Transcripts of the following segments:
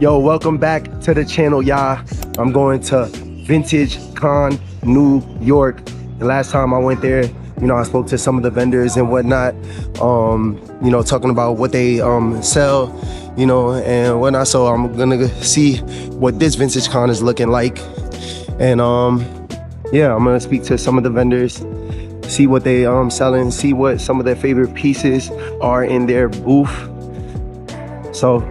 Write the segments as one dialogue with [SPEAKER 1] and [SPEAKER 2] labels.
[SPEAKER 1] Yo, welcome back to the channel, y'all. I'm going to Vintage Con, New York. The last time I went there, you know, I spoke to some of the vendors and whatnot, you know, talking about what they sell, you know, and whatnot. So I'm gonna see what this Vintage Con is looking like. And yeah, I'm gonna speak to some of the vendors, see what they selling, see what some of their favorite pieces are in their booth. So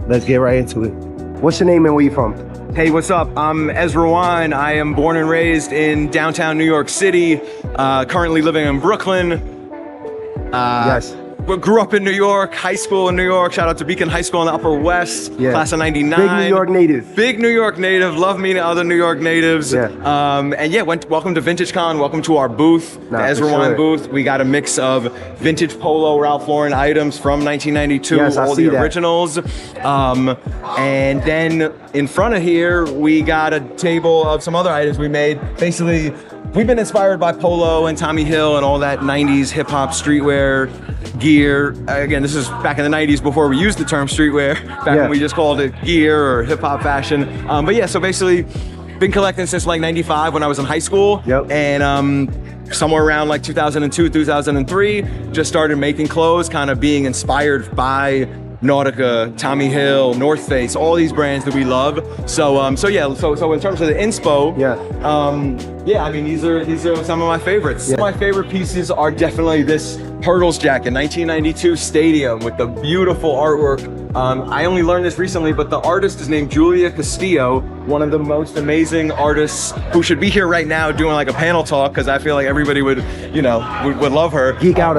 [SPEAKER 1] let's get right into it. What's your name and where you from?
[SPEAKER 2] Hey, what's up? I'm Ezra Wine. I am born and raised in downtown New York City, currently living in Brooklyn.
[SPEAKER 1] Yes.
[SPEAKER 2] Grew up in New York, high school in New York. Shout out to Beacon High School in the Upper West,
[SPEAKER 1] Yeah.
[SPEAKER 2] class of '99.
[SPEAKER 1] Big New York native.
[SPEAKER 2] Big New York native. Love meeting other New York natives.
[SPEAKER 1] Yeah.
[SPEAKER 2] And yeah, welcome to Vintage Con. Welcome to our booth, the Ezra Wine booth. We got a mix of vintage Polo Ralph Lauren items from 1992,
[SPEAKER 1] Yes, I
[SPEAKER 2] all
[SPEAKER 1] see
[SPEAKER 2] the
[SPEAKER 1] that.
[SPEAKER 2] originals. And then in front of here, we got a table of some other items we made. Basically, we've been inspired by Polo and Tommy Hill and all that 90s hip hop streetwear gear. Again, this is back in the 90s before we used the term streetwear, back when we just called it gear or hip hop fashion. But yeah, so basically been collecting since like 95 when I was in high school.
[SPEAKER 1] Yep.
[SPEAKER 2] And somewhere around like 2002, 2003, just started making clothes, kind of being inspired by Nautica, Tommy Hill, North Face, all these brands that we love. So yeah, so in terms of the inspo, yeah, I mean these are some of my favorites.
[SPEAKER 1] Yeah.
[SPEAKER 2] Some of my favorite pieces are definitely this Hurdles jacket, 1992 Stadium with the beautiful artwork. I only learned this recently, but the artist is named Julia Castillo, one of the most amazing artists who should be here right now doing like a panel talk, because I feel like everybody would, you know, would love her.
[SPEAKER 1] Geek out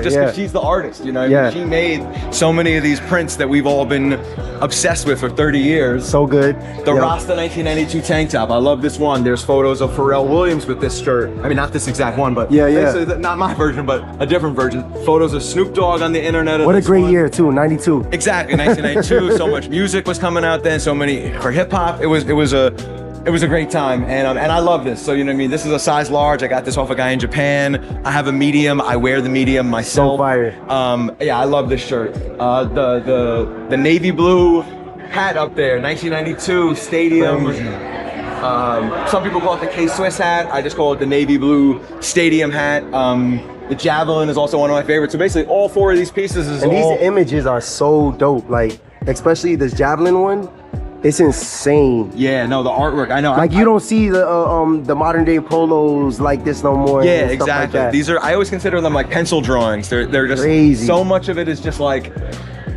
[SPEAKER 2] Just because she's the artist, you know.
[SPEAKER 1] Yeah.
[SPEAKER 2] I mean, she made so many of these prints that we've all been obsessed with for 30 years.
[SPEAKER 1] So good.
[SPEAKER 2] The Rasta 1992 tank top. I love this one. There's photos of Pharrell Williams with this shirt. I mean, not this exact one, but basically not my version, but a different version. Photos of Snoop Dogg on the internet.
[SPEAKER 1] What a great year too, 92.
[SPEAKER 2] Exactly, 1992. So much music was coming out then. So many for hip hop. It was a great time, and I love this. So you know what I mean. This is a size large. I got this off a guy in Japan. I have a medium. I wear the medium myself.
[SPEAKER 1] So fire.
[SPEAKER 2] Yeah, I love this shirt. The navy blue hat up there, 1992 Stadium. Some people call it the K-Swiss hat. I just call it the navy blue Stadium hat. The Javelin is also one of my favorites. So basically all four of these pieces is
[SPEAKER 1] And these images are so dope, like especially this Javelin one. It's insane.
[SPEAKER 2] Yeah, no, the artwork, I know.
[SPEAKER 1] Like you don't see the modern day polos like this no more.
[SPEAKER 2] Yeah,
[SPEAKER 1] and stuff
[SPEAKER 2] exactly.
[SPEAKER 1] Like that.
[SPEAKER 2] These are, I always consider them like pencil drawings. They're just
[SPEAKER 1] crazy.
[SPEAKER 2] So much of it is just like,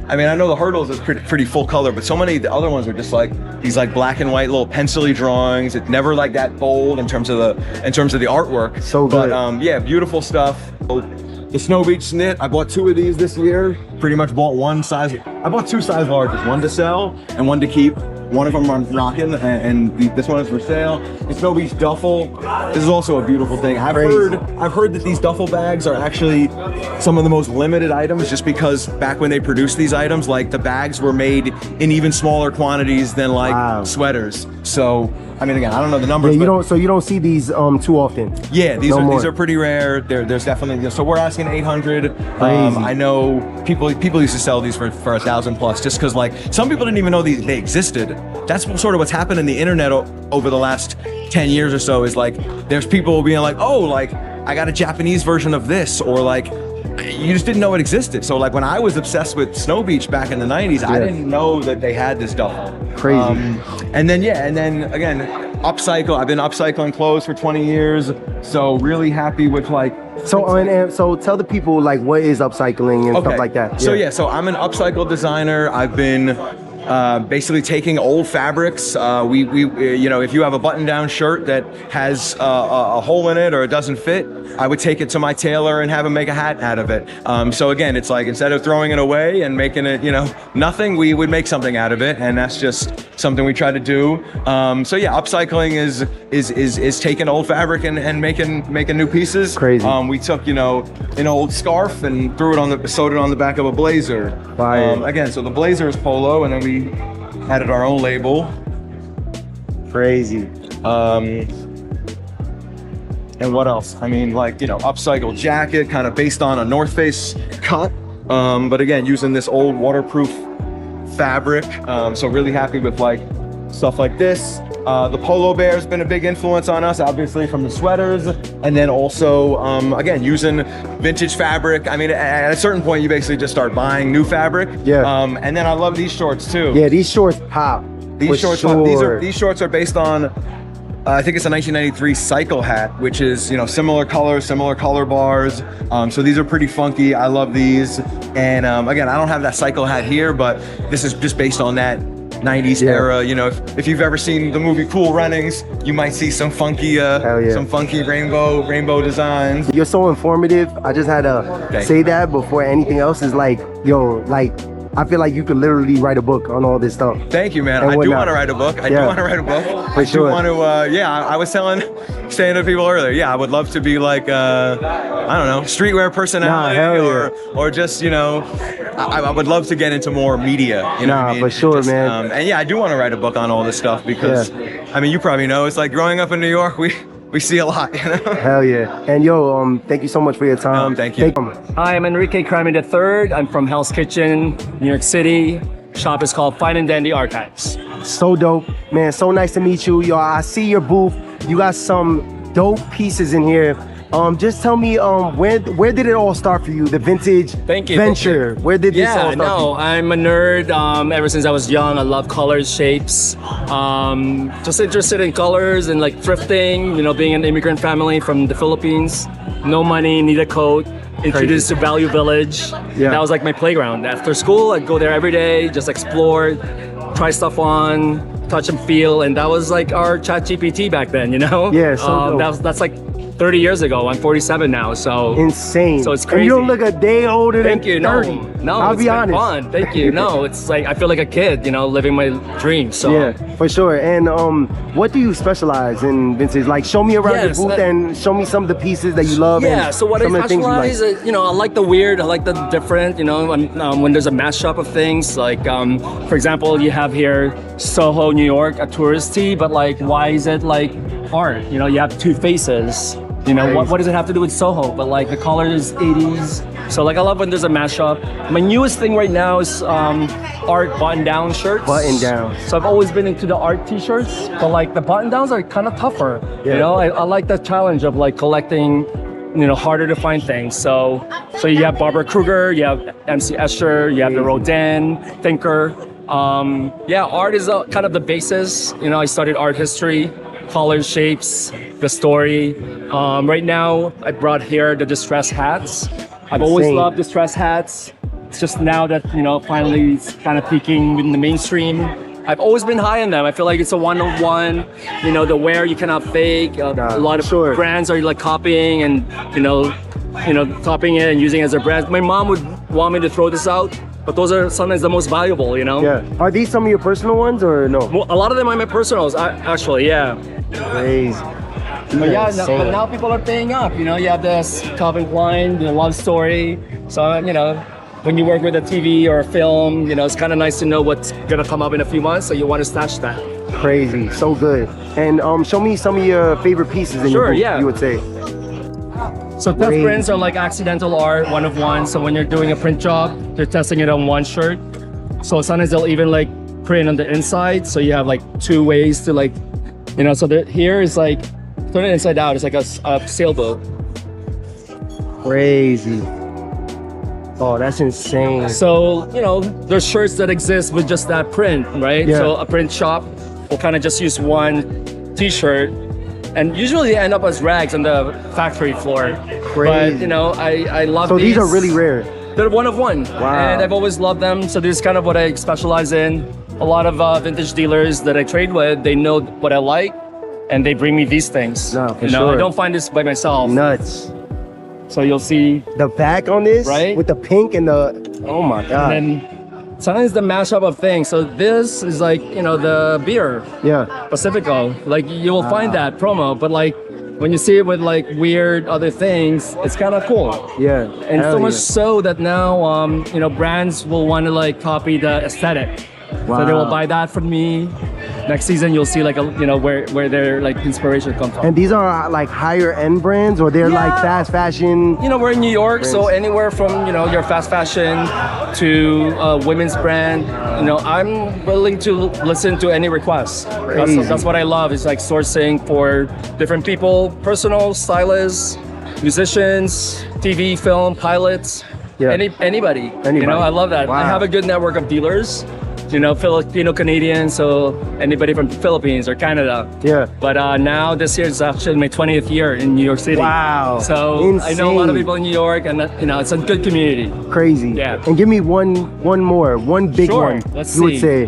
[SPEAKER 2] I mean, I know the Hurdles is pretty full color, but so many of the other ones are just like these like black and white little pencil-y drawings. It's never like that bold in terms of the artwork.
[SPEAKER 1] So good.
[SPEAKER 2] But yeah, beautiful stuff. The Snow Beach knit, I bought 2 of these this year. Pretty much bought one size. I bought 2 size larges, one to sell and one to keep. One of them I'm rocking, and this one is for sale. The Snow Beach duffel. This is also a beautiful thing. I've heard that these duffel bags are actually some of the most limited items, just because back when they produced these items, like the bags were made in even smaller quantities than like sweaters. So I mean, again, I don't know the numbers.
[SPEAKER 1] Yeah, you don't see these too often.
[SPEAKER 2] Yeah, these are pretty rare. There's definitely, so we're asking 800. I know people used to sell these for 1,000 plus, just because like some people didn't even know they existed. That's sort of what's happened in the internet over the last 10 years or so, is like there's people being like, oh, like I got a Japanese version of this, or like you just didn't know it existed. So like when I was obsessed with Snow Beach back in the 90s, I didn't know that they had this duffel.
[SPEAKER 1] Crazy.
[SPEAKER 2] And then again, upcycle. I've been upcycling clothes for 20 years, so really happy with like.
[SPEAKER 1] So tell the people like what is upcycling and stuff like that.
[SPEAKER 2] So yeah, so I'm an upcycle designer. I've been basically taking old fabrics. We you know, if you have a button-down shirt that has a hole in it or it doesn't fit, I would take it to my tailor and have him make a hat out of it. So again, it's like instead of throwing it away and making it, you know, nothing, we would make something out of it, and that's just something we try to do. So yeah, upcycling is taking old fabric and making new pieces.
[SPEAKER 1] Crazy.
[SPEAKER 2] We took, you know, an old scarf and sewed it on the back of a blazer. Again, so the blazer is Polo, and then we added our own label.
[SPEAKER 1] Crazy.
[SPEAKER 2] And what else? I mean, like, you know, upcycle jacket, kind of based on a North Face cut. But again, using this old waterproof fabric. So really happy with like stuff like this. The Polo Bear has been a big influence on us, obviously from the sweaters, and then also again using vintage fabric. I mean, at a certain point, you basically just start buying new fabric.
[SPEAKER 1] Yeah.
[SPEAKER 2] And then I love these shorts too.
[SPEAKER 1] Yeah, these shorts pop.
[SPEAKER 2] These shorts, these shorts are based on, I think it's a 1993 Cycle hat, which is, you know, similar color bars. So these are pretty funky. I love these. And again, I don't have that Cycle hat here, but this is just based on that 90s era. You know, if you've ever seen the movie Cool Runnings, you might see some funky, some funky rainbow designs.
[SPEAKER 1] You're so informative. I just had to say that before anything else. Is like, yo, like, I feel like you could literally write a book on all this stuff.
[SPEAKER 2] Thank you, man. I do want to write a book. I do want to write a book.
[SPEAKER 1] For sure.
[SPEAKER 2] I do want to, I was saying to people earlier, yeah, I would love to be like, I don't know, streetwear personality or just, you know, I would love to get into more media. You know what I mean?
[SPEAKER 1] For sure, man.
[SPEAKER 2] And yeah, I do want to write a book on all this stuff because, I mean, you probably know, it's like growing up in New York, we see a lot, you know?
[SPEAKER 1] Hell yeah. And yo, thank you so much for your time.
[SPEAKER 2] No, thank you.
[SPEAKER 3] Hi, I'm Enrique Crime III. I'm from Hell's Kitchen, New York City. Shop is called Fine and Dandy Archives.
[SPEAKER 1] So dope, man. So nice to meet you. Yo, I see your booth. You got some dope pieces in here. Just tell me, where did it all start for you? The vintage venture. Where did this all start?
[SPEAKER 3] No, I'm a nerd. Ever since I was young, I love colors, shapes. Just interested in colors and like thrifting. You know, being an immigrant family from the Philippines, no money, need a coat. Introduced to Value Village. Yeah. That was like my playground. After school, I'd go there every day, just explore, try stuff on, touch and feel, and that was like our ChatGPT back then. You know?
[SPEAKER 1] Yeah. So
[SPEAKER 3] that's like 30 years ago. I'm 47 now, so
[SPEAKER 1] insane.
[SPEAKER 3] So it's crazy.
[SPEAKER 1] And you don't look a day older than 30.
[SPEAKER 3] No,
[SPEAKER 1] I'll be honest.
[SPEAKER 3] Fun. Thank you. No, it's like I feel like a kid, you know, living my dream. So
[SPEAKER 1] yeah, for sure. And what do you specialize in vintage? Like, show me around your booth and show me some of the pieces that you love.
[SPEAKER 3] Yeah. So what I specialize, you know, I like the weird, I like the different. You know, when there's a mashup of things. Like, for example, you have here Soho, New York, a touristy, but like, why is it like art? You know, you have two faces. You know, what does it have to do with Soho? But like the color is 80s. So like I love when there's a mashup. My newest thing right now is art button-down shirts.
[SPEAKER 1] Button-down.
[SPEAKER 3] So I've always been into the art t-shirts, but like the button-downs are kind of tougher. Yeah. You know, I like the challenge of like collecting, you know, harder to find things. So you have Barbara Kruger, you have MC Escher, you have the Rodin, Thinker. Art is kind of the basis. You know, I studied art history, colors, shapes, the story. Right now, I brought here the distress hats. I've always loved distress hats. It's just now that, you know, finally it's kind of peaking in the mainstream. I've always been high on them. I feel like it's a one-on-one, you know, the wear you cannot fake. A lot of brands are like copying and, you know, copying it and using it as their brand. My mom would want me to throw this out, but those are sometimes the most valuable, you know?
[SPEAKER 1] Yeah. Are these some of your personal ones or no?
[SPEAKER 3] Well, a lot of them are my personals, actually, yeah.
[SPEAKER 1] Crazy.
[SPEAKER 3] But but now people are paying up, you know? You have this Calvin Klein, the love story. So, you know, when you work with a TV or a film, you know, it's kind of nice to know what's gonna come up in a few months, so you want to stash that.
[SPEAKER 1] Crazy, so good. And show me some of your favorite pieces in your booth, you would say.
[SPEAKER 3] So test prints are like accidental art, one of one. So when you're doing a print job, they're testing it on one shirt. So sometimes they'll even like print on the inside. So you have like two ways to like, you know, so here is like, turn it inside out. It's like a sailboat.
[SPEAKER 1] Crazy. Oh, that's insane.
[SPEAKER 3] So, you know, there's shirts that exist with just that print, right?
[SPEAKER 1] Yeah.
[SPEAKER 3] So a print shop will kind of just use one t-shirt, and usually they end up as rags on the factory floor.
[SPEAKER 1] Crazy.
[SPEAKER 3] But, you know, I love these.
[SPEAKER 1] So these are really rare.
[SPEAKER 3] They're one of one.
[SPEAKER 1] Wow.
[SPEAKER 3] And I've always loved them. So this is kind of what I specialize in. A lot of vintage dealers that I trade with, they know what I like, and they bring me these things.
[SPEAKER 1] No, for
[SPEAKER 3] you know,
[SPEAKER 1] sure.
[SPEAKER 3] I don't find this by myself.
[SPEAKER 1] Nuts.
[SPEAKER 3] So you'll see
[SPEAKER 1] the back on this,
[SPEAKER 3] right?
[SPEAKER 1] With the pink and the, oh my God.
[SPEAKER 3] And then sometimes the mashup of things. So this is like, you know, the beer.
[SPEAKER 1] Yeah.
[SPEAKER 3] Pacifico. Like you will find that promo, but like when you see it with like weird other things, it's kind of cool.
[SPEAKER 1] Yeah.
[SPEAKER 3] And so much so that now, you know, brands will want to like copy the aesthetic. Wow. So they will buy that from me. next season you'll see like where their like inspiration comes from.
[SPEAKER 1] And these are like higher end brands, or they're like fast fashion?
[SPEAKER 3] We're in New York, so anywhere from your fast fashion to a women's brand, I'm willing to listen to any requests. That's what I love, is like sourcing for different people, personal stylists, musicians, TV, film, pilots, anybody. I love that.
[SPEAKER 1] Wow.
[SPEAKER 3] I have a good network of dealers. Filipino Canadian, so anybody from the Philippines or Canada.
[SPEAKER 1] Yeah.
[SPEAKER 3] But now this year is actually my 20th year in New York City.
[SPEAKER 1] Wow.
[SPEAKER 3] So
[SPEAKER 1] insane.
[SPEAKER 3] I know a lot of people in New York, and it's a good community.
[SPEAKER 1] Crazy.
[SPEAKER 3] Yeah.
[SPEAKER 1] And give me one big one.
[SPEAKER 3] Let's
[SPEAKER 1] you would
[SPEAKER 3] see.
[SPEAKER 1] say.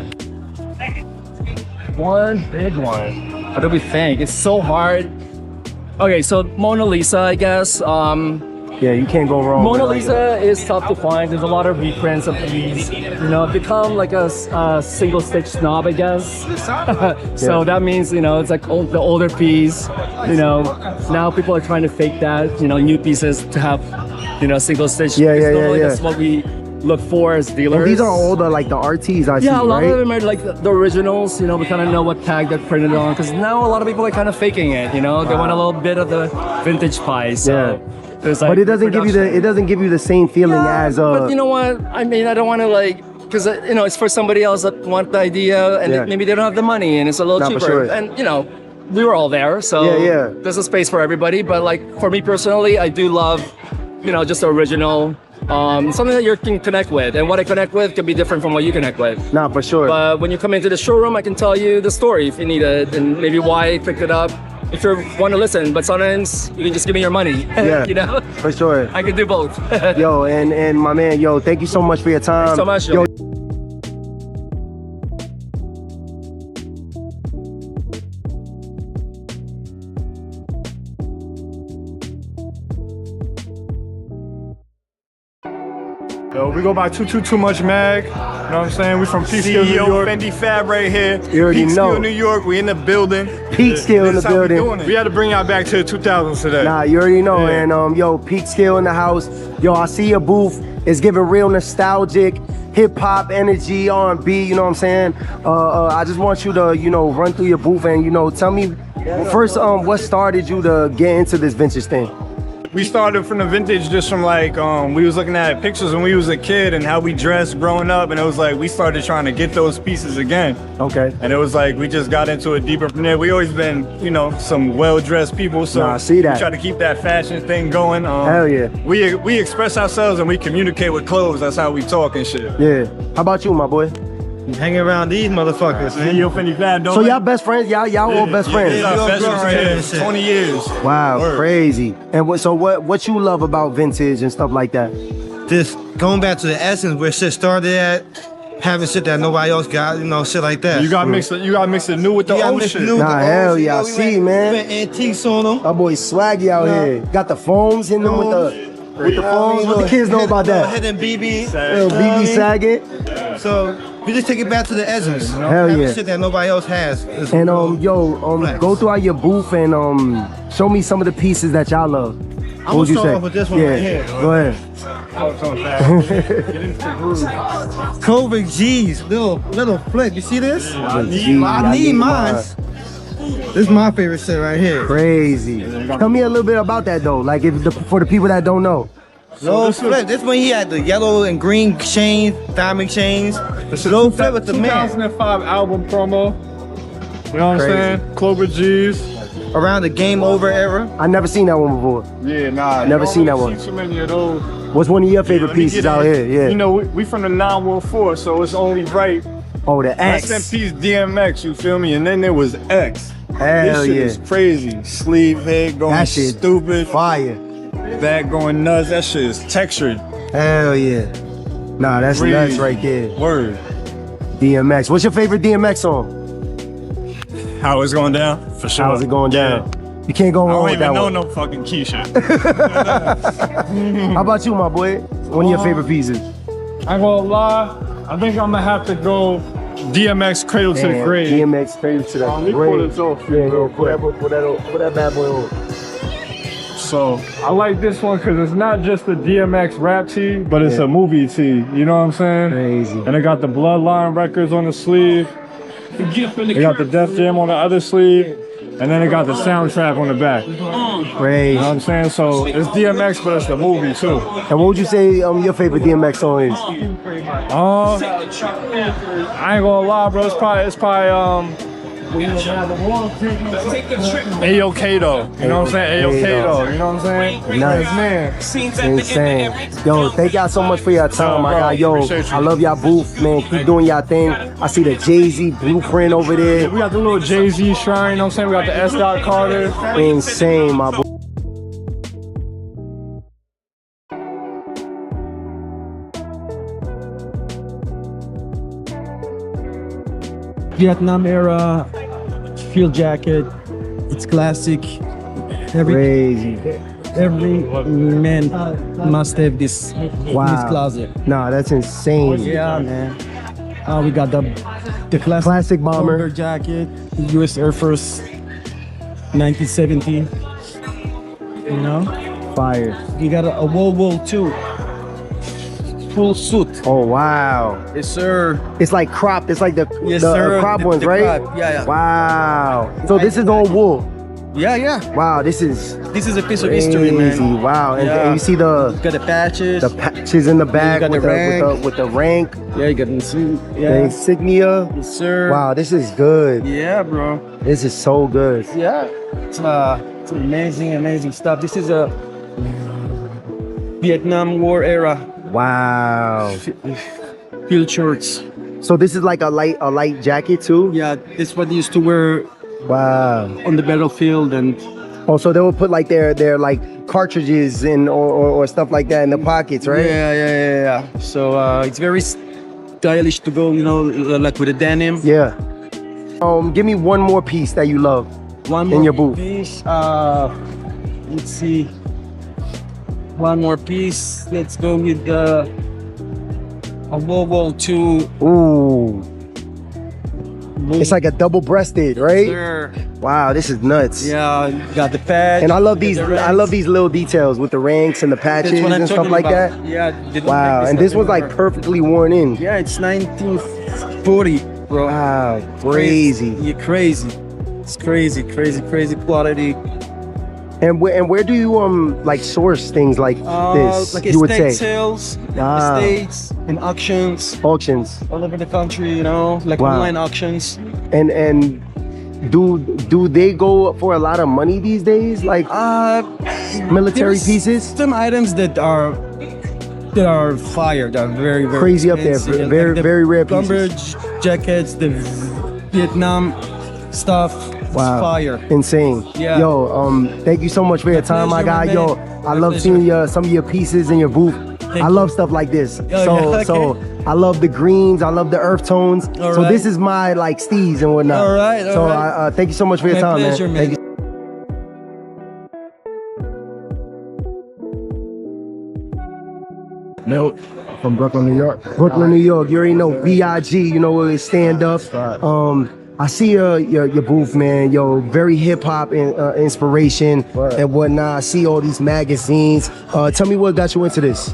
[SPEAKER 3] One big one. What do we think? It's so hard. Okay, so Mona Lisa, I guess.
[SPEAKER 1] Yeah, you can't go wrong.
[SPEAKER 3] Mona Lisa is tough to find. There's a lot of reprints of these. I've become like a single stitch snob, I guess. So that means, it's like the older piece. Now people are trying to fake that, new pieces to have, single stitch. Normally that's what we look for as dealers.
[SPEAKER 1] And these are all the like the RTs I see,
[SPEAKER 3] a lot
[SPEAKER 1] right?
[SPEAKER 3] of them are like the originals. We kind of know what tag they're printed on, because now a lot of people are kind of faking it. They want a little bit of the vintage pie. So there's like,
[SPEAKER 1] but it doesn't give you the same feeling as
[SPEAKER 3] But you know what? I mean, I don't want to like, because it's for somebody else that want the idea, and maybe they don't have the money, and it's a little cheaper.
[SPEAKER 1] For sure.
[SPEAKER 3] And we were all there, so there's a space for everybody. But like for me personally, I do love, just the original. Something that you can connect with, and what I connect with can be different from what you connect with.
[SPEAKER 1] Nah, for sure.
[SPEAKER 3] But when you come into the showroom, I can tell you the story if you need it, and maybe why I picked it up. If you want to listen, but sometimes you can just give me your money.
[SPEAKER 1] Yeah, for sure.
[SPEAKER 3] I can do both.
[SPEAKER 1] Yo, and my man, thank you so much for your time.
[SPEAKER 3] Thanks so much.
[SPEAKER 1] Yo.
[SPEAKER 4] Yo, we go by 222 Much Mag. You know what I'm saying? We from Peekskill, New York.
[SPEAKER 2] Fendi Fab right here.
[SPEAKER 1] You already know.
[SPEAKER 2] Peekskill, New York. We in the building.
[SPEAKER 1] Peekskill in the building.
[SPEAKER 4] We had to bring y'all back to the 2000s today.
[SPEAKER 1] Nah, you already know, and Peekskill in the house. Yo, I see your booth. It's giving real nostalgic, hip hop energy, R&B. You know what I'm saying? I just want you to, run through your booth and tell me first, what started you to get into this vintage thing?
[SPEAKER 4] We started from the vintage just from like, we was looking at pictures when we was a kid and how we dressed growing up, and it was like we started trying to get those pieces again.
[SPEAKER 1] Okay.
[SPEAKER 4] And it was like we just got into it deeper from there. We always been, some well-dressed people, so
[SPEAKER 1] I see that.
[SPEAKER 4] we try to keep that fashion thing going.
[SPEAKER 1] Hell yeah.
[SPEAKER 4] We express ourselves and we communicate with clothes. That's how we talk and shit.
[SPEAKER 1] Yeah. How about you, my boy?
[SPEAKER 5] Hanging around these motherfuckers, man.
[SPEAKER 4] Yo, Fendi Fab, don't
[SPEAKER 1] So y'all best friends? Y'all all best friends?
[SPEAKER 4] Our best friends right here, 20 years.
[SPEAKER 1] Wow,
[SPEAKER 4] Word.
[SPEAKER 1] crazy. And what you love about vintage and stuff like that?
[SPEAKER 5] Just going back to the essence where shit started at, having shit that nobody else got, shit like that.
[SPEAKER 4] You got mix the new with the old shit.
[SPEAKER 1] Nah, hell yeah, I see, man.
[SPEAKER 5] We went antiques on them.
[SPEAKER 1] Our boy Swaggy out here. Got the phones in them with the phones. What the kids know about that?
[SPEAKER 5] Head and BB.
[SPEAKER 1] Little BB sagging.
[SPEAKER 5] So we just take it back to the essence.
[SPEAKER 1] Hell
[SPEAKER 5] having
[SPEAKER 1] yeah.
[SPEAKER 5] shit that nobody else has. It's
[SPEAKER 1] And
[SPEAKER 5] real flex.
[SPEAKER 1] go throughout your booth and show me some of the pieces that y'all love. What would you
[SPEAKER 5] start
[SPEAKER 1] say?
[SPEAKER 5] off with this one right here.
[SPEAKER 1] Go ahead.
[SPEAKER 5] COVID G's, little flick. You see this? I need mine. This is my favorite shit right here.
[SPEAKER 1] Crazy. Tell me a little bit about that though, like for the people that don't know.
[SPEAKER 5] Low flip. This one he had the yellow and green chains, diamond chains. Low flip with the man.
[SPEAKER 4] 2005 album promo. You know what I'm saying? Clover G's.
[SPEAKER 5] Around the Game Over era.
[SPEAKER 1] I never seen that one before.
[SPEAKER 4] Yeah, nah.
[SPEAKER 1] Never seen that one.
[SPEAKER 4] See too many of those.
[SPEAKER 1] What's one of your favorite
[SPEAKER 4] Let me
[SPEAKER 1] pieces
[SPEAKER 4] get
[SPEAKER 1] out
[SPEAKER 4] it.
[SPEAKER 1] here? Yeah.
[SPEAKER 4] We from the 914, so it's only right.
[SPEAKER 1] Oh, the
[SPEAKER 4] Rest in
[SPEAKER 1] X.
[SPEAKER 4] peace DMX, you feel me? And then there was X.
[SPEAKER 1] Hell
[SPEAKER 4] This shit
[SPEAKER 1] yeah.
[SPEAKER 4] is crazy. Sleeve head going
[SPEAKER 1] That shit
[SPEAKER 4] stupid.
[SPEAKER 1] Fire.
[SPEAKER 4] Back going nuts. That shit is textured.
[SPEAKER 1] Hell yeah. Nah, that's
[SPEAKER 4] Breathe.
[SPEAKER 1] nuts right there.
[SPEAKER 4] Word.
[SPEAKER 1] DMX. What's your favorite DMX song?
[SPEAKER 4] How it's going down? For sure.
[SPEAKER 1] How's it going down? You can't go
[SPEAKER 4] I
[SPEAKER 1] wrong
[SPEAKER 4] don't
[SPEAKER 1] with
[SPEAKER 4] even
[SPEAKER 1] that
[SPEAKER 4] know
[SPEAKER 1] one.
[SPEAKER 4] no fucking key shit.
[SPEAKER 1] How about you, my boy? One of your favorite pieces.
[SPEAKER 4] I ain't gonna lie. I think I'm gonna have to go DMX Cradle to the
[SPEAKER 1] Damn,
[SPEAKER 4] Grave.
[SPEAKER 1] DMX Cradle to the
[SPEAKER 4] Let me pull
[SPEAKER 1] Grave.
[SPEAKER 4] this off
[SPEAKER 1] Yeah,
[SPEAKER 4] real
[SPEAKER 1] yeah,
[SPEAKER 4] quick.
[SPEAKER 1] put that bad boy on.
[SPEAKER 4] So I like this one because it's not just a DMX rap tee, but it's a movie tee. You know what I'm saying?
[SPEAKER 1] Crazy.
[SPEAKER 4] And it got the Bloodline records on the sleeve.
[SPEAKER 3] They got the Def Jam on the other sleeve, and then they got the soundtrack on the back.
[SPEAKER 1] Great.
[SPEAKER 3] You know what I'm saying? So it's DMX, but it's the movie too.
[SPEAKER 1] And what would you say your favorite DMX song is?
[SPEAKER 3] I ain't gonna lie, bro. It's probably A-OK though. You know what I'm saying? A-OK though. You know what I'm saying?
[SPEAKER 1] Nice.
[SPEAKER 3] Man.
[SPEAKER 1] Insane. Yo, thank y'all so much for your time, my guy. Yo, I love y'all booth, man. Keep doing y'all thing. I see the Jay-Z blueprint over there.
[SPEAKER 3] We got the little Jay-Z shrine, you know what I'm saying? We got the S. Carter.
[SPEAKER 1] Insane, my boy.
[SPEAKER 5] Vietnam era field jacket. It's classic.
[SPEAKER 1] Crazy.
[SPEAKER 5] Every man must have this in his closet.
[SPEAKER 1] Nah, that's insane.
[SPEAKER 5] Yeah, man. We got the
[SPEAKER 1] Classic bomber
[SPEAKER 5] jacket, U.S. Air Force, 1970. You know,
[SPEAKER 1] fire.
[SPEAKER 5] we got a World War II full suit.
[SPEAKER 1] Oh wow.
[SPEAKER 5] Yes, sir.
[SPEAKER 1] It's like cropped. It's like the
[SPEAKER 5] Sir.
[SPEAKER 1] crop ones,
[SPEAKER 5] The
[SPEAKER 1] right?
[SPEAKER 5] crop. Yeah, yeah.
[SPEAKER 1] Wow. So this is all wool.
[SPEAKER 5] Yeah.
[SPEAKER 1] Wow, this is
[SPEAKER 5] This is a piece of
[SPEAKER 1] crazy.
[SPEAKER 5] history, man.
[SPEAKER 1] Wow. And,
[SPEAKER 5] Yeah.
[SPEAKER 1] and you see the
[SPEAKER 5] Got the patches.
[SPEAKER 1] patches in the back
[SPEAKER 5] got
[SPEAKER 1] with
[SPEAKER 5] the rank.
[SPEAKER 1] with the rank,
[SPEAKER 5] Yeah, you got the suit.
[SPEAKER 1] the
[SPEAKER 5] Yeah.
[SPEAKER 1] insignia.
[SPEAKER 5] Yes, sir.
[SPEAKER 1] Wow, this is good.
[SPEAKER 5] Yeah, bro.
[SPEAKER 1] This is so good.
[SPEAKER 5] Yeah. It's amazing stuff. This is a Vietnam War era
[SPEAKER 1] Wow.
[SPEAKER 5] field shorts.
[SPEAKER 1] So this is like a light jacket too?
[SPEAKER 5] Yeah, this what they used to wear
[SPEAKER 1] Wow.
[SPEAKER 5] on the battlefield, and
[SPEAKER 1] Oh, so they will put like their like cartridges in or stuff like that in the pockets, right?
[SPEAKER 5] yeah. So it's very stylish to go, you know, like with a denim.
[SPEAKER 1] Yeah. Give me one more piece that you love.
[SPEAKER 5] One
[SPEAKER 1] In
[SPEAKER 5] more
[SPEAKER 1] your booth.
[SPEAKER 5] piece. Let's see. One more piece. Let's go with a World War II.
[SPEAKER 1] Ooh. It's like a double-breasted, right?
[SPEAKER 5] Sir.
[SPEAKER 1] Wow, this is nuts.
[SPEAKER 5] Yeah, got the patch.
[SPEAKER 1] And I love
[SPEAKER 5] got
[SPEAKER 1] these.
[SPEAKER 5] the
[SPEAKER 1] I love
[SPEAKER 5] ranks.
[SPEAKER 1] these little details with the ranks and the patches
[SPEAKER 5] That's what I'm
[SPEAKER 1] and stuff
[SPEAKER 5] talking
[SPEAKER 1] like
[SPEAKER 5] about.
[SPEAKER 1] that.
[SPEAKER 5] Yeah. they don't
[SPEAKER 1] Wow,
[SPEAKER 5] make
[SPEAKER 1] and this was like
[SPEAKER 5] anymore.
[SPEAKER 1] perfectly worn in.
[SPEAKER 5] Yeah, it's 1940, bro.
[SPEAKER 1] Wow, crazy.
[SPEAKER 5] You're crazy. It's crazy quality.
[SPEAKER 1] And where do you like source things like this?
[SPEAKER 5] Like
[SPEAKER 1] you would
[SPEAKER 5] estate
[SPEAKER 1] say
[SPEAKER 5] sales,
[SPEAKER 1] Ah.
[SPEAKER 5] estates, and auctions
[SPEAKER 1] auctions.
[SPEAKER 5] all over the country. You know, like
[SPEAKER 1] Wow.
[SPEAKER 5] online auctions.
[SPEAKER 1] And do they go for a lot of money these days? Like military
[SPEAKER 5] There's
[SPEAKER 1] pieces?
[SPEAKER 5] Some items that are fire. That are very
[SPEAKER 1] Crazy up there.
[SPEAKER 5] expensive.
[SPEAKER 1] Very,
[SPEAKER 5] the
[SPEAKER 1] very rare
[SPEAKER 5] bomber
[SPEAKER 1] pieces.
[SPEAKER 5] jackets, the Vietnam stuff.
[SPEAKER 1] Wow,
[SPEAKER 5] It's fire.
[SPEAKER 1] insane.
[SPEAKER 5] Yeah.
[SPEAKER 1] Yo, thank you so much for your time, my
[SPEAKER 5] pleasure,
[SPEAKER 1] guy.
[SPEAKER 5] my
[SPEAKER 1] Yo,
[SPEAKER 5] man.
[SPEAKER 1] I
[SPEAKER 5] My
[SPEAKER 1] love
[SPEAKER 5] pleasure.
[SPEAKER 1] seeing some of your pieces in your booth. I love stuff like this.
[SPEAKER 5] yeah,
[SPEAKER 1] So
[SPEAKER 5] okay.
[SPEAKER 1] I love the greens. I love the earth tones.
[SPEAKER 5] All
[SPEAKER 1] so
[SPEAKER 5] right.
[SPEAKER 1] this is my like steez and whatnot.
[SPEAKER 5] All right, all
[SPEAKER 1] So
[SPEAKER 5] right.
[SPEAKER 1] thank you so much for your
[SPEAKER 5] My
[SPEAKER 1] time,
[SPEAKER 5] pleasure,
[SPEAKER 1] man.
[SPEAKER 5] man.
[SPEAKER 1] Thank you.
[SPEAKER 6] Milt from Brooklyn, New York.
[SPEAKER 1] Brooklyn, New York. You already know B.I.G. You know where we stand up. I see your booth, man. Yo, very hip hop inspiration and whatnot. I see all these magazines. Tell me what got you into this.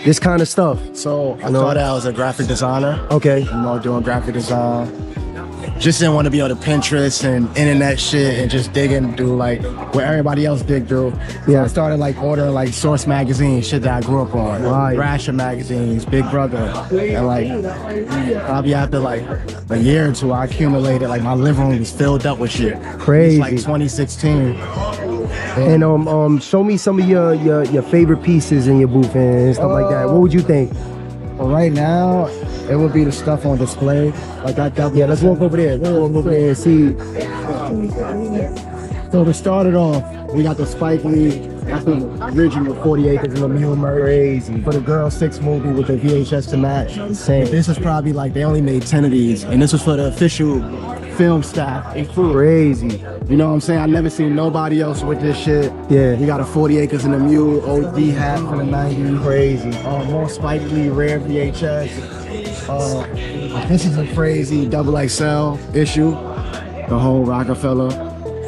[SPEAKER 1] This kind of stuff.
[SPEAKER 6] So I started out as a graphic designer.
[SPEAKER 1] Okay.
[SPEAKER 6] You know, doing graphic design. Just didn't want to be on the Pinterest and internet shit and just digging through like what everybody else dig through. So
[SPEAKER 1] Yeah.
[SPEAKER 6] I started like ordering like Source magazines, shit that I grew up on.
[SPEAKER 1] Right.
[SPEAKER 6] Thrasher magazines, Big Brother. And like probably after like a year or two, I accumulated like my living room was filled up with shit.
[SPEAKER 1] Crazy.
[SPEAKER 6] It's like 2016.
[SPEAKER 1] And show me some of your favorite pieces in your booth and stuff like that. What would you think?
[SPEAKER 6] Well, right now, it would be the stuff on display. Like that.
[SPEAKER 1] Yeah, let's walk over there. Let's walk over there and see.
[SPEAKER 6] So to start it off, we got the Spike Lee. That's the original 40 Acres and a Mule Murder.
[SPEAKER 1] Crazy.
[SPEAKER 6] For the Girl 6 movie with the VHS to match.
[SPEAKER 1] Insane.
[SPEAKER 6] This is probably like, they only made 10 of these. And this was for the official film staff.
[SPEAKER 1] Crazy.
[SPEAKER 6] You know what I'm saying? I never seen nobody else with this shit.
[SPEAKER 1] Yeah.
[SPEAKER 6] We got a 40 Acres and a Mule OD hat from the 90s.
[SPEAKER 1] Crazy.
[SPEAKER 6] More Spike Lee rare VHS. This is a crazy XXL issue. The whole Rockefeller,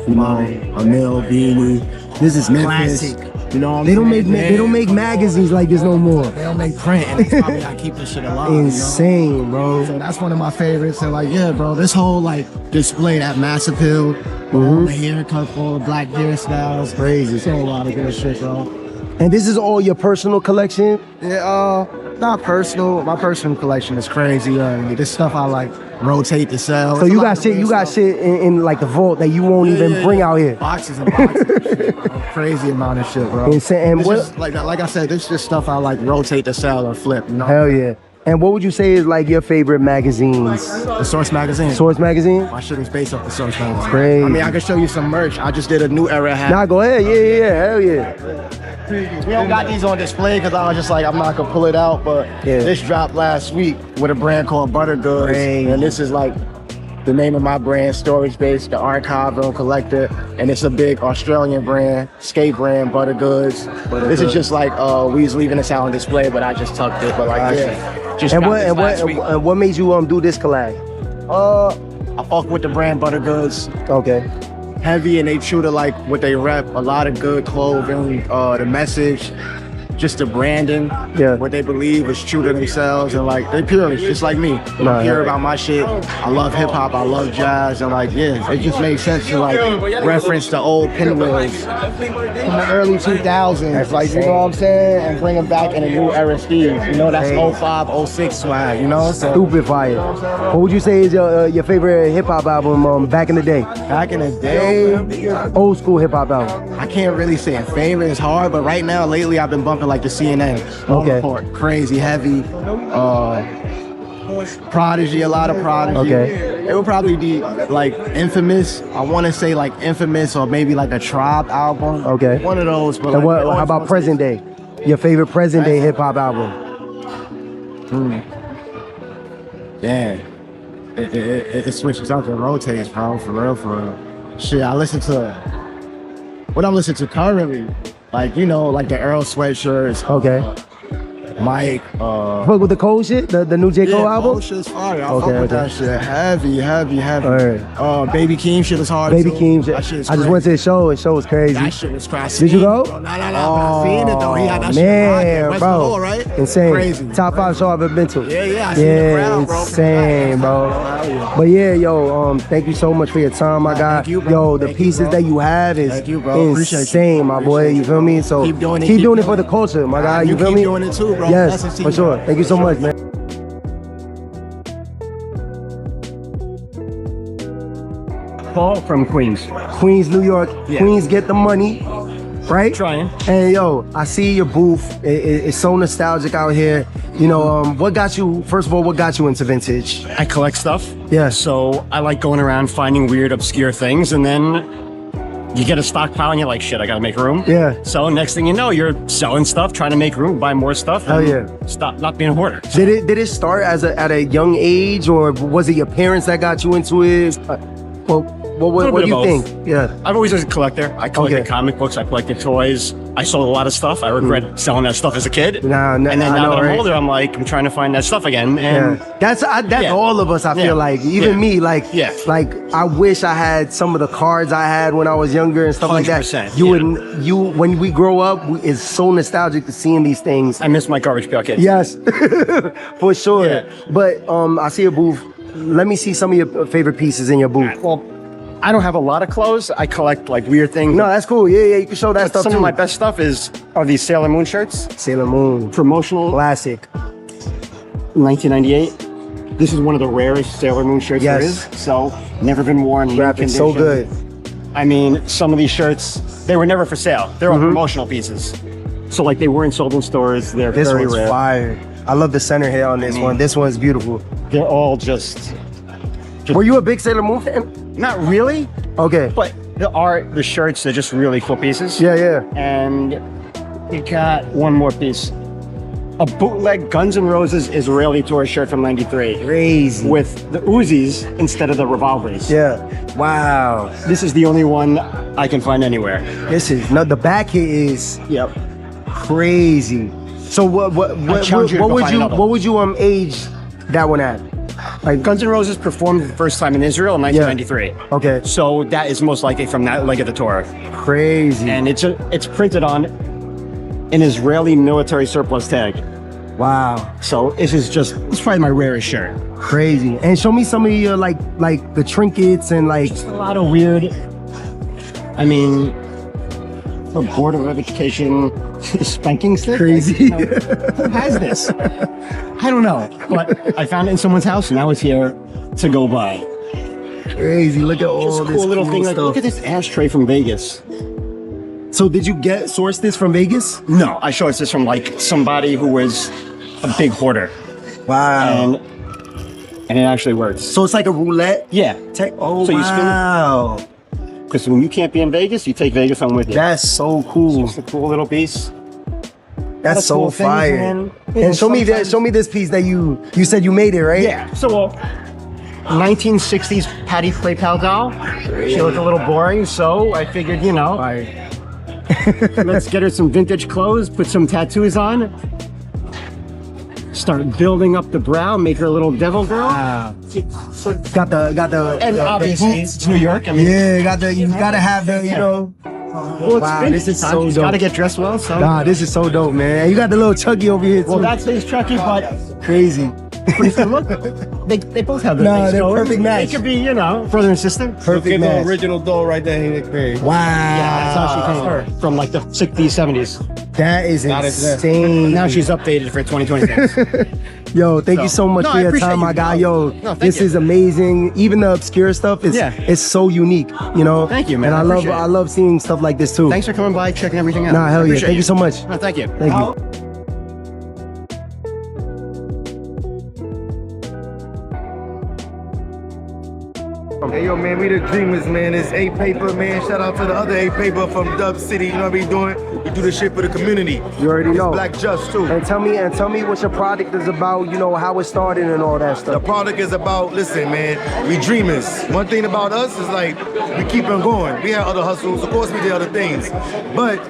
[SPEAKER 6] a mill beanie.
[SPEAKER 1] This is
[SPEAKER 6] Memphis.
[SPEAKER 1] classic.
[SPEAKER 6] You know what I'm
[SPEAKER 1] They don't
[SPEAKER 6] saying?
[SPEAKER 1] make magazines like this no more.
[SPEAKER 6] They don't make print, and that's probably I keep this shit alive. you know?
[SPEAKER 1] Insane, bro.
[SPEAKER 6] So that's one of my favorites. And like, yeah, bro, this whole like display at Mass Appeal, all the haircut, all the black hairstyles,
[SPEAKER 1] Crazy.
[SPEAKER 6] so a lot of good shit, bro.
[SPEAKER 1] And this is all your personal collection?
[SPEAKER 6] Yeah, not personal. My personal collection is crazy. This stuff I like rotate to sell.
[SPEAKER 1] So
[SPEAKER 6] It's a
[SPEAKER 1] you
[SPEAKER 6] lot
[SPEAKER 1] got
[SPEAKER 6] of
[SPEAKER 1] shit,
[SPEAKER 6] good
[SPEAKER 1] you got
[SPEAKER 6] stuff.
[SPEAKER 1] shit in like the vault that you won't even bring out here.
[SPEAKER 6] Boxes and boxes of shit, bro. Crazy amount of shit, bro.
[SPEAKER 1] Insane. And
[SPEAKER 6] It's
[SPEAKER 1] what?
[SPEAKER 6] just, like I said, this is just stuff I like rotate to sell or flip. You know?
[SPEAKER 1] Hell yeah. And what would you say is like your favorite magazines?
[SPEAKER 6] The Source magazine.
[SPEAKER 1] Source magazine?
[SPEAKER 6] My shit is based off the Source magazine.
[SPEAKER 1] Crazy.
[SPEAKER 6] I mean, I can show you some merch. I just did a new era hat.
[SPEAKER 1] Nah, go ahead. Yeah. Hell yeah.
[SPEAKER 6] We don't got these on display because I was just like, I'm not gonna pull it out. But
[SPEAKER 1] Yeah.
[SPEAKER 6] this dropped last week with a brand called Butter Goods,
[SPEAKER 1] Crazy.
[SPEAKER 6] and this is like the name of my brand, Storage Base, the archive and collector, and it's a big Australian brand, skate brand, Butter Goods. This is just like we was leaving this out on display, but I just tucked it. But like, yeah, just
[SPEAKER 1] And
[SPEAKER 6] got
[SPEAKER 1] what
[SPEAKER 6] this
[SPEAKER 1] and
[SPEAKER 6] last week.
[SPEAKER 1] what made you do this collab?
[SPEAKER 6] I fuck with the brand Butter Goods.
[SPEAKER 1] Okay.
[SPEAKER 6] Heavy, and they true to like what they rep. A lot of good clothing, the message, just the branding.
[SPEAKER 1] Yeah.
[SPEAKER 6] What they believe is true to themselves, and like they pure, just like me.
[SPEAKER 1] Nah,
[SPEAKER 6] I'm pure
[SPEAKER 1] yeah.
[SPEAKER 6] about my shit. I love hip hop. I love jazz, and like yeah, it just makes sense to like reference the old pinwheels from the early 2000s. Like you know what I'm saying, and bring them back in a new era style. You know that's 05, 06 swag. You know, so
[SPEAKER 1] Stupid fire. What would you say is your favorite hip hop album back in the day?
[SPEAKER 6] back in the day.
[SPEAKER 1] Old school hip hop album.
[SPEAKER 6] I can't really say a favorite, it's hard, but right now, lately, I've been bumping like the CNN.
[SPEAKER 1] Okay.
[SPEAKER 6] Report, crazy, heavy. Prodigy, a lot of Prodigy.
[SPEAKER 1] Okay.
[SPEAKER 6] It would probably be like Infamous. I want to say like Infamous or maybe like a Tribe album.
[SPEAKER 1] Okay.
[SPEAKER 6] One of those. But
[SPEAKER 1] And
[SPEAKER 6] like,
[SPEAKER 1] how about present day? Your favorite present day hip hop album?
[SPEAKER 6] Yeah. It switches up and rotates, bro. For real. Shit, I listen to what I'm listening to currently. Like, you know, like the Earl sweatshirts,
[SPEAKER 1] Okay.
[SPEAKER 6] Mike,
[SPEAKER 1] Fuck with the cold shit, the new J. Cole album?
[SPEAKER 6] Cold shit's fire. I
[SPEAKER 1] Okay,
[SPEAKER 6] fuck with
[SPEAKER 1] okay.
[SPEAKER 6] that shit. Heavy.
[SPEAKER 1] Alright.
[SPEAKER 6] Baby Keem shit is hard
[SPEAKER 1] Baby
[SPEAKER 6] too.
[SPEAKER 1] Keem.
[SPEAKER 6] That shit is
[SPEAKER 1] I just went to the show. The show was crazy.
[SPEAKER 6] That shit was crazy.
[SPEAKER 1] Did you go?
[SPEAKER 6] No. I seen it though. He had that shit
[SPEAKER 1] Man,
[SPEAKER 6] rocking. West
[SPEAKER 1] bro.
[SPEAKER 6] Hall, right?
[SPEAKER 1] Insane.
[SPEAKER 6] Crazy.
[SPEAKER 1] Top 5 show I've ever been to.
[SPEAKER 6] Yeah. I seen the crowd, bro.
[SPEAKER 1] Insane, bro.
[SPEAKER 6] Hell yeah.
[SPEAKER 1] But yeah, yo, thank you so much for your time, my guy.
[SPEAKER 6] Thank you, bro.
[SPEAKER 1] Yo, the
[SPEAKER 6] Thank you,
[SPEAKER 1] pieces
[SPEAKER 6] bro.
[SPEAKER 1] that you have is
[SPEAKER 6] Thank you, bro. Appreciate you.
[SPEAKER 1] insane, my boy. You feel me? So
[SPEAKER 6] Keep doing it,
[SPEAKER 1] keep
[SPEAKER 6] keep
[SPEAKER 1] doing it for
[SPEAKER 6] doing
[SPEAKER 1] the
[SPEAKER 6] it.
[SPEAKER 1] culture, my guy.
[SPEAKER 6] You
[SPEAKER 1] You feel
[SPEAKER 6] keep
[SPEAKER 1] me?
[SPEAKER 6] doing it too, bro.
[SPEAKER 1] Yes,
[SPEAKER 6] Blessings to
[SPEAKER 1] for
[SPEAKER 6] you,
[SPEAKER 1] sure.
[SPEAKER 6] bro.
[SPEAKER 1] Thank you so
[SPEAKER 6] For
[SPEAKER 1] much,
[SPEAKER 6] sure.
[SPEAKER 1] man.
[SPEAKER 3] Paul from Queens.
[SPEAKER 1] Queens, New York.
[SPEAKER 3] Yeah.
[SPEAKER 1] Queens, get the money, right?
[SPEAKER 3] Trying.
[SPEAKER 1] And yo, I see your booth. It's so nostalgic out here. You know, what got you? First of all, what got you into vintage?
[SPEAKER 7] I collect stuff.
[SPEAKER 1] Yeah.
[SPEAKER 7] So I like going around finding weird, obscure things, and then you get a stockpile and you're like, shit, I gotta make room.
[SPEAKER 1] Yeah.
[SPEAKER 7] So next thing you know, you're selling stuff, trying to make room, buy more stuff.
[SPEAKER 1] Hell
[SPEAKER 7] and
[SPEAKER 1] yeah.
[SPEAKER 7] Stop not being a hoarder.
[SPEAKER 1] Did it start at a young age, or was it your parents that got you into it? Well, what
[SPEAKER 7] bit
[SPEAKER 1] do you
[SPEAKER 7] of both.
[SPEAKER 1] think? Yeah.
[SPEAKER 7] I've always been a collector. I collected
[SPEAKER 1] Okay.
[SPEAKER 7] comic books, I collected toys. I sold a lot of stuff. I regret selling that stuff as a kid.
[SPEAKER 1] Nah,
[SPEAKER 7] and then
[SPEAKER 1] I
[SPEAKER 7] now
[SPEAKER 1] know,
[SPEAKER 7] that I'm
[SPEAKER 1] right?
[SPEAKER 7] older, I'm like, I'm trying to find that stuff again. And
[SPEAKER 1] Yeah. That's
[SPEAKER 7] Yeah.
[SPEAKER 1] all of us. I feel
[SPEAKER 7] Yeah.
[SPEAKER 1] like even
[SPEAKER 7] Yeah.
[SPEAKER 1] me, like
[SPEAKER 7] Yeah.
[SPEAKER 1] like I wish I had some of the cards I had when I was younger and stuff like that.
[SPEAKER 7] 100%,
[SPEAKER 1] You
[SPEAKER 7] yeah.
[SPEAKER 1] would when we grow up, it's so nostalgic to seeing these things.
[SPEAKER 7] I miss my garbage pail kids.
[SPEAKER 1] Yes, for sure.
[SPEAKER 7] Yeah.
[SPEAKER 1] But I see a booth. Let me see some of your favorite pieces in your booth.
[SPEAKER 7] Well, I don't have a lot of clothes. I collect like weird things.
[SPEAKER 1] No, that's cool. Yeah, you can show that
[SPEAKER 7] But
[SPEAKER 1] stuff
[SPEAKER 7] some
[SPEAKER 1] too.
[SPEAKER 7] of my best stuff are these Sailor Moon shirts.
[SPEAKER 1] Sailor Moon,
[SPEAKER 7] Promotional,
[SPEAKER 1] classic.
[SPEAKER 7] 1998. This is one of the rarest Sailor Moon shirts there
[SPEAKER 1] Yes.
[SPEAKER 7] is. So never been worn. mint
[SPEAKER 1] Graphic, so
[SPEAKER 7] condition.
[SPEAKER 1] good.
[SPEAKER 7] I mean, some of these shirts, they were never for sale. They're
[SPEAKER 1] Mm-hmm.
[SPEAKER 7] all promotional pieces. So like they weren't sold in stores. They're
[SPEAKER 1] This
[SPEAKER 7] very
[SPEAKER 1] one's
[SPEAKER 7] rare.
[SPEAKER 1] fire. I love the center here on this one. This one's beautiful.
[SPEAKER 7] They're all just
[SPEAKER 1] Were you a big Sailor Moon fan?
[SPEAKER 7] not really,
[SPEAKER 1] Okay.
[SPEAKER 7] but the shirts, they're just really cool pieces.
[SPEAKER 1] Yeah.
[SPEAKER 7] And we got one more piece. A bootleg Guns N' Roses Israeli tour shirt from '93
[SPEAKER 1] Crazy.
[SPEAKER 7] with the Uzis instead of the revolvers.
[SPEAKER 1] Yeah. Wow.
[SPEAKER 7] This is the only one I can find anywhere.
[SPEAKER 1] This is the back here is
[SPEAKER 7] Yep.
[SPEAKER 1] crazy. So what
[SPEAKER 7] challenge you to go find another
[SPEAKER 1] what would you age that one at?
[SPEAKER 7] Like Guns N' Roses performed the first time in Israel in 1993.
[SPEAKER 1] Okay.
[SPEAKER 7] So that is most likely from that leg of the tour.
[SPEAKER 1] Crazy.
[SPEAKER 7] And it's printed on an Israeli military surplus tag.
[SPEAKER 1] Wow.
[SPEAKER 7] So it's probably my rarest shirt.
[SPEAKER 1] Crazy. And show me some of your like the trinkets and like
[SPEAKER 7] A lot of weird, I mean, a Board of Education spanking stick.
[SPEAKER 1] Crazy.
[SPEAKER 7] Like, who has this? I don't know, but I found it in someone's house and now it's here to go buy.
[SPEAKER 1] crazy. Look at all
[SPEAKER 7] Just a
[SPEAKER 1] this
[SPEAKER 7] cool little thing. Like,
[SPEAKER 1] stuff.
[SPEAKER 7] look at this ashtray from Vegas.
[SPEAKER 1] So did you source this from Vegas?
[SPEAKER 7] No, I showed this from like somebody who was a big hoarder,
[SPEAKER 1] Wow.
[SPEAKER 7] and it actually works.
[SPEAKER 1] So it's like a roulette?
[SPEAKER 7] Yeah,
[SPEAKER 1] Oh,
[SPEAKER 7] So you spin it?
[SPEAKER 1] wow.
[SPEAKER 7] because when you can't be in Vegas, you take Vegas home with you.
[SPEAKER 1] That's so cool.
[SPEAKER 7] It's a cool little piece.
[SPEAKER 1] That's so
[SPEAKER 7] cool things,
[SPEAKER 1] fire.
[SPEAKER 7] man.
[SPEAKER 1] And show me this piece that you said you made it, right?
[SPEAKER 7] Yeah. So, 1960s Patty Play Pal doll. She looked a little boring, so I figured, let's get her some vintage clothes, put some tattoos on, start building up the brow, make her a little devil girl.
[SPEAKER 1] Wow. Got the
[SPEAKER 7] And
[SPEAKER 1] the
[SPEAKER 7] obviously,
[SPEAKER 1] boots.
[SPEAKER 7] it's New York. I mean,
[SPEAKER 1] Yeah, you gotta have the,
[SPEAKER 7] well, it's
[SPEAKER 1] Wow,
[SPEAKER 7] vintage
[SPEAKER 1] this is
[SPEAKER 7] time.
[SPEAKER 1] so
[SPEAKER 7] She's
[SPEAKER 1] dope.
[SPEAKER 7] gotta get dressed well. So,
[SPEAKER 1] Nah, this is so dope, man. You got the little Chucky over here too.
[SPEAKER 7] well, that's his Chucky, but
[SPEAKER 1] crazy.
[SPEAKER 7] look, they both have their
[SPEAKER 1] Nah,
[SPEAKER 7] things
[SPEAKER 1] they're
[SPEAKER 7] going.
[SPEAKER 1] perfect match.
[SPEAKER 7] It could be, brother and sister.
[SPEAKER 1] Perfect match.
[SPEAKER 6] original doll right there.
[SPEAKER 1] Wow.
[SPEAKER 7] Yeah, that's how she came from like the 60s, 70s.
[SPEAKER 1] That is insane.
[SPEAKER 7] Now she's updated for 2026.
[SPEAKER 1] Yo, thank you so much
[SPEAKER 7] No,
[SPEAKER 1] for
[SPEAKER 7] I
[SPEAKER 1] your
[SPEAKER 7] appreciate
[SPEAKER 1] time,
[SPEAKER 7] you.
[SPEAKER 1] my guy.
[SPEAKER 7] No,
[SPEAKER 1] Yo,
[SPEAKER 7] thank
[SPEAKER 1] this
[SPEAKER 7] you.
[SPEAKER 1] is amazing. Even the obscure stuff is it's so unique,
[SPEAKER 7] Thank you, man.
[SPEAKER 1] And
[SPEAKER 7] I appreciate it.
[SPEAKER 1] I love seeing stuff like this too.
[SPEAKER 7] Thanks for coming by, checking everything out.
[SPEAKER 1] Nah, hell
[SPEAKER 7] I
[SPEAKER 1] yeah.
[SPEAKER 7] appreciate
[SPEAKER 1] Thank you so much.
[SPEAKER 7] No, thank you.
[SPEAKER 1] Thank you.
[SPEAKER 8] Hey yo man, we the Dreamers man. It's A Paper man. Shout out to the other A Paper from Dub City. You know what we doing? We do this shit for the community.
[SPEAKER 1] You already know.
[SPEAKER 8] Black Just too.
[SPEAKER 1] And tell me what your product is about, how it started and all that
[SPEAKER 8] The
[SPEAKER 1] stuff.
[SPEAKER 8] product is about, listen man, we dreamers. One thing about us is like, we keep on going. We have other hustles, of course we did other things. But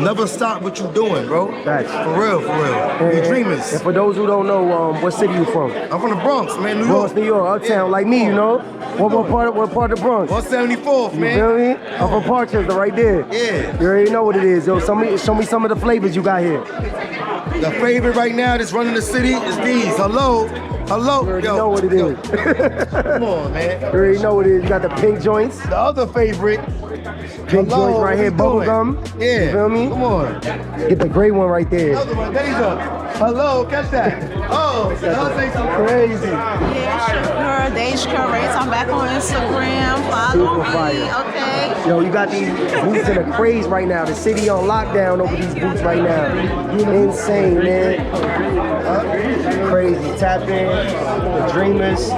[SPEAKER 8] never stop what you doing, bro.
[SPEAKER 1] Facts.
[SPEAKER 8] For real, for real. We dreamers.
[SPEAKER 1] And for those who don't know, what city you from?
[SPEAKER 8] I'm from the Bronx, man, New
[SPEAKER 1] Bronx,
[SPEAKER 8] York.
[SPEAKER 1] New York, uptown, like me, What part of the Bronx?
[SPEAKER 8] 174th,
[SPEAKER 1] You
[SPEAKER 8] man.
[SPEAKER 1] feel me? I'm from Parkchester, right there.
[SPEAKER 8] Yeah.
[SPEAKER 1] You already know what it is. Yo, show me some of the flavors you got here.
[SPEAKER 8] The favorite right now that's running the city is these. Hello.
[SPEAKER 1] You already know what it is.
[SPEAKER 8] Come on, man.
[SPEAKER 1] You already know what it is. You got the pink joints.
[SPEAKER 8] The other favorite,
[SPEAKER 1] Pink
[SPEAKER 8] hello,
[SPEAKER 1] joints right
[SPEAKER 8] what
[SPEAKER 1] here,
[SPEAKER 8] we
[SPEAKER 1] bubble
[SPEAKER 8] doing?
[SPEAKER 1] gum.
[SPEAKER 8] Yeah.
[SPEAKER 1] You feel me?
[SPEAKER 8] Come on.
[SPEAKER 1] Get the gray one right there.
[SPEAKER 8] Another one. There you go. Hello, catch that. Oh, I'll say something
[SPEAKER 1] Crazy.
[SPEAKER 9] Yeah, sure. Deja Curate. I'm back on Instagram. Follow
[SPEAKER 1] Super fire.
[SPEAKER 9] me. Okay.
[SPEAKER 1] Yo, you got these boots in a craze right now. The city on lockdown over these boots right now. Insane, man. Crazy. Tap in. The Dreamers.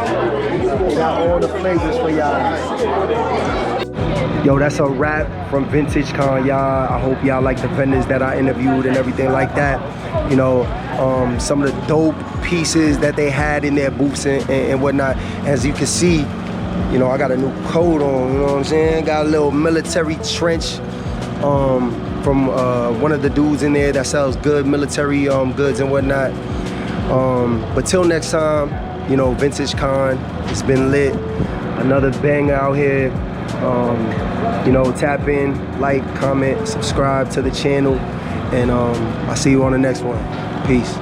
[SPEAKER 1] Got all the flavors for y'all. Yo, that's a wrap from Vintage Con, y'all. I hope y'all like the vendors that I interviewed and everything like that. Some of the dope pieces that they had in their booths and whatnot. As you can see, I got a new coat on, you know what I'm saying? Got a little military trench from one of the dudes in there that sells good military goods and whatnot. But till next time, Vintage Con, it's been lit. Another banger out here. Tap in, like, comment, subscribe to the channel, and I'll see you on the next one. Peace.